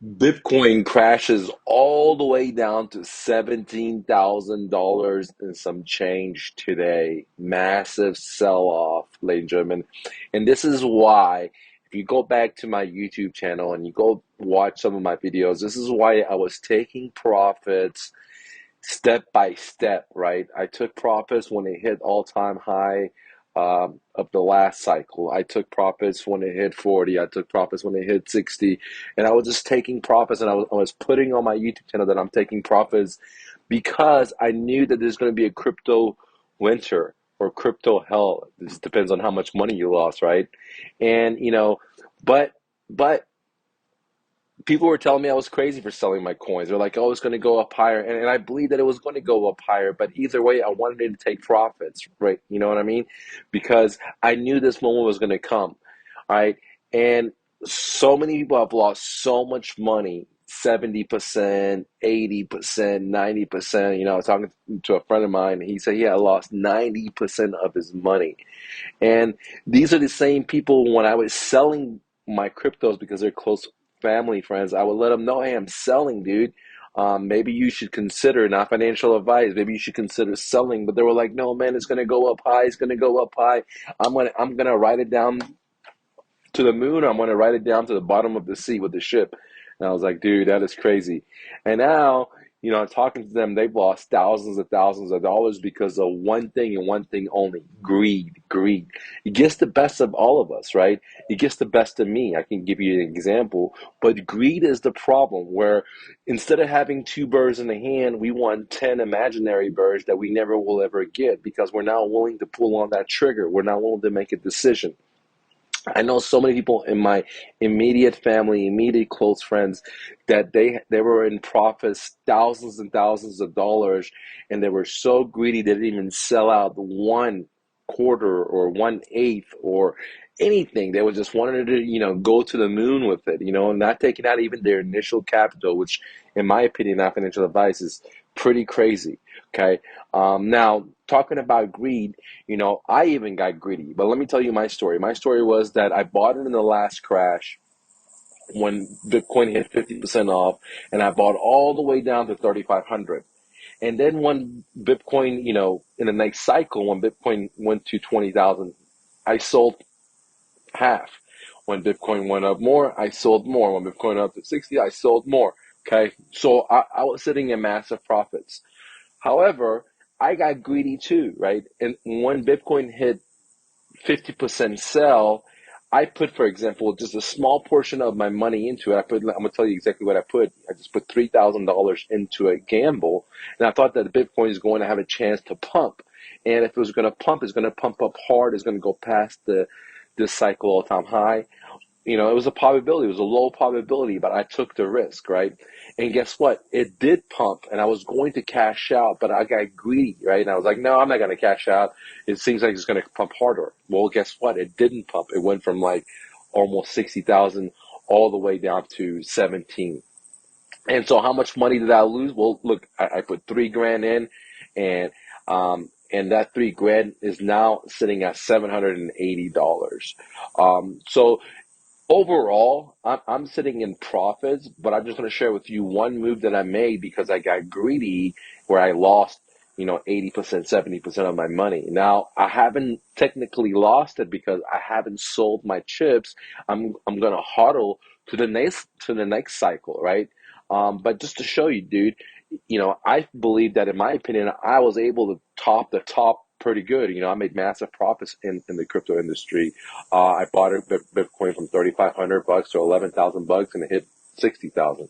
Bitcoin crashes all the way down to $17,000 and some change today. Massive sell off, ladies and gentlemen. And this is why, if you go back to my YouTube channel and you go watch some of my videos, this is why I was taking profits step by step, right? I took profits when it hit all-time high of the last cycle. I took profits when it hit 40. I took profits when it hit 60. And I was just taking profits, and I was putting on my YouTube channel that I'm taking profits because I knew that there's going to be a crypto winter or crypto hell. This depends on how much money you lost, right? And, but, but people were telling me I was crazy for selling my coins. They're like, oh, it's going to go up higher. And I believe that it was going to go up higher. But either way, I wanted to take profits, right? You know what I mean? Because I knew this moment was going to come, right? And so many people have lost so much money. 70%, 80%, 90%. I was talking to a friend of mine. He said he had lost 90% of his money. And these are the same people when I was selling my cryptos because they're close family friends, I would let them know, hey, I'm selling, dude. Maybe you should consider, not financial advice, maybe you should consider selling. But they were like, no, man, it's gonna go up high, it's gonna go up high. I'm gonna write it down to the moon, or I'm going to write it down to the bottom of the sea with the ship. And I was like, dude, that is crazy. And now, talking to them, they've lost thousands of dollars because of one thing and one thing only: greed, greed. It gets the best of all of us, right? It gets the best of me. I can give you an example, but greed is the problem where instead of having two birds in the hand, we want 10 imaginary birds that we never will ever get because we're not willing to pull on that trigger. We're not willing to make a decision. I know so many people in my immediate family, immediate close friends, that they were in profits, thousands and thousands of dollars, and they were so greedy they didn't even sell out one quarter or one eighth or anything. They were just wanted to, go to the moon with it, not taking out even their initial capital, which, in my opinion, not financial advice, is pretty crazy. Okay. Now, talking about greed, I even got greedy. But let me tell you my story. My story was that I bought it in the last crash when Bitcoin hit 50% off, and I bought all the way down to 3,500. And then when Bitcoin, in the next cycle, when Bitcoin went to 20,000, I sold half. When Bitcoin went up more, I sold more. When Bitcoin went up to 60, I sold more. Okay. So I was sitting in massive profits. However, I got greedy too, right? And when Bitcoin hit 50% sell, I put, for example, just a small portion of my money into it. I'm gonna tell you exactly what I put. I just put $3,000 into a gamble, and I thought that Bitcoin is going to have a chance to pump. And if it was going to pump, it's going to pump up hard. It's going to go past this cycle all-time high. It was a probability. It was a low probability, but I took the risk, right? And guess what? It did pump, and I was going to cash out, but I got greedy, right? And I was like, no, I'm not going to cash out. It seems like it's going to pump harder. Well, guess what? It didn't pump. It went from like almost 60,000 all the way down to 17. And so how much money did I lose? Well, look, I put 3 grand in, and and that 3 grand is now sitting at $780. So overall, I'm sitting in profits, but I'm just going to share with you one move that I made because I got greedy where I lost, 80%, 70% of my money. Now, I haven't technically lost it because I haven't sold my chips. I'm going to hodl to the next cycle, right? But just to show you, dude, I believe that in my opinion, I was able to top the top pretty good. I made massive profits in the crypto industry. I bought a Bitcoin from 3,500 bucks to 11,000 bucks, and it hit 60,000,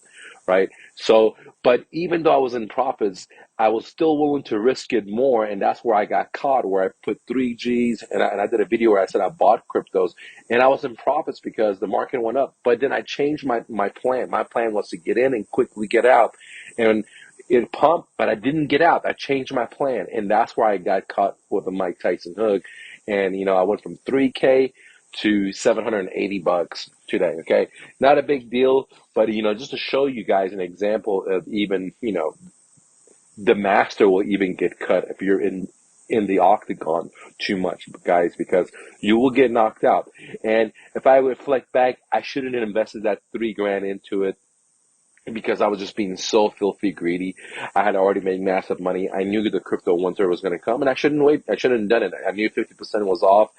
right? So, but even though I was in profits, I was still willing to risk it more, and that's where I got caught. Where I put 3 Gs, and I did a video where I said I bought cryptos, and I was in profits because the market went up. But then I changed my plan. My plan was to get in and quickly get out, and it pumped, but I didn't get out. I changed my plan, and that's where I got caught with the Mike Tyson hook. And I went from 3K to 780 bucks today. Okay, not a big deal, but just to show you guys an example of even the master will even get cut if you're in the octagon too much, guys, because you will get knocked out. And if I reflect back, I shouldn't have invested that 3 grand into it. because I was just being so filthy greedy. I had already made massive money. I knew the crypto winter was going to come, and I shouldn't wait. I shouldn't have done it. I knew 50% was off,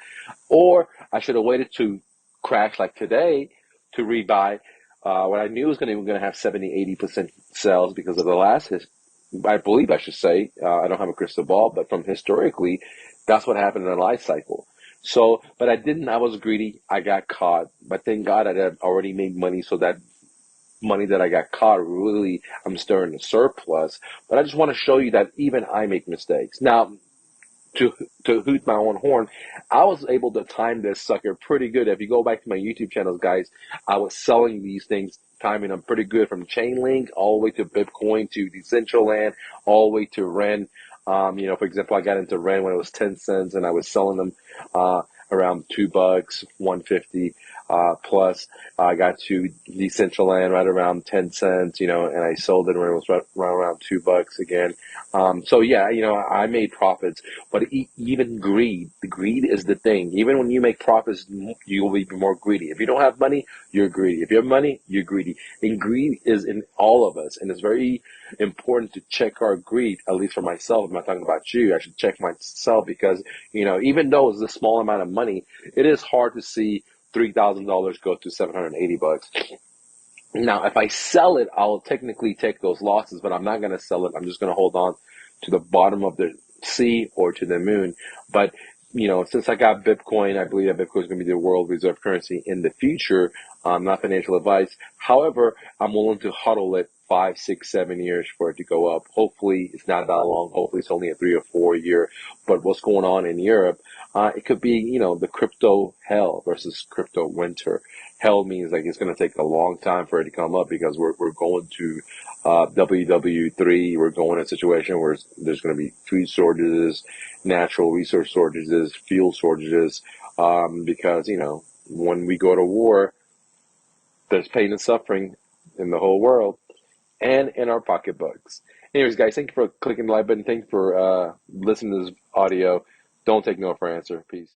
or I should have waited to crash like today to rebuy. When I knew it was going to have 70, 80% sales because of the last I believe I should say, I don't have a crystal ball, but from historically, that's what happened in the life cycle. So, but I didn't, I was greedy. I got caught, but thank God I had already made money. So that money that I got caught, really, I'm still in a surplus. But I just want to show you that even I make mistakes. Now, to to hoot my own horn, I was able to time this sucker pretty good. If you go back to my YouTube channels, guys, I was selling these things, timing them pretty good from Chainlink all the way to Bitcoin to Decentraland, all the way to Ren. For example, I got into Ren when it was 10 cents, and I was selling them around $2, 150 plus. I got to Decentraland right around 10 cents, and I sold it when it was right around $2 again. So yeah, I made profits, but even greed, the greed is the thing. Even when you make profits, you will be more greedy. If you don't have money, you're greedy. If you have money, you're greedy. And greed is in all of us, and it's very important to check our greed. At least for myself, I'm not talking about you. I should check myself because even though it's a small amount of money, it is hard to see $3,000 go to $780. Now, if I sell it, I'll technically take those losses, but I'm not going to sell it. I'm just going to hold on to the bottom of the sea or to the moon. But, since I got Bitcoin, I believe that Bitcoin is going to be the world reserve currency in the future. Not financial advice. However, I'm willing to huddle it 5, 6, 7 years for it to go up. Hopefully, it's not that long. Hopefully, it's only a 3 or 4 year. But what's going on in Europe? It could be, the crypto hell versus crypto winter. Hell means like it's going to take a long time for it to come up because we're going to WW3. We're going in a situation where there's going to be food shortages, natural resource shortages, fuel shortages, because when we go to war, there's pain and suffering in the whole world and in our pocketbooks. Anyways, guys, thank you for clicking the like button. Thank you for listening to this audio. Don't take no for an answer. Peace.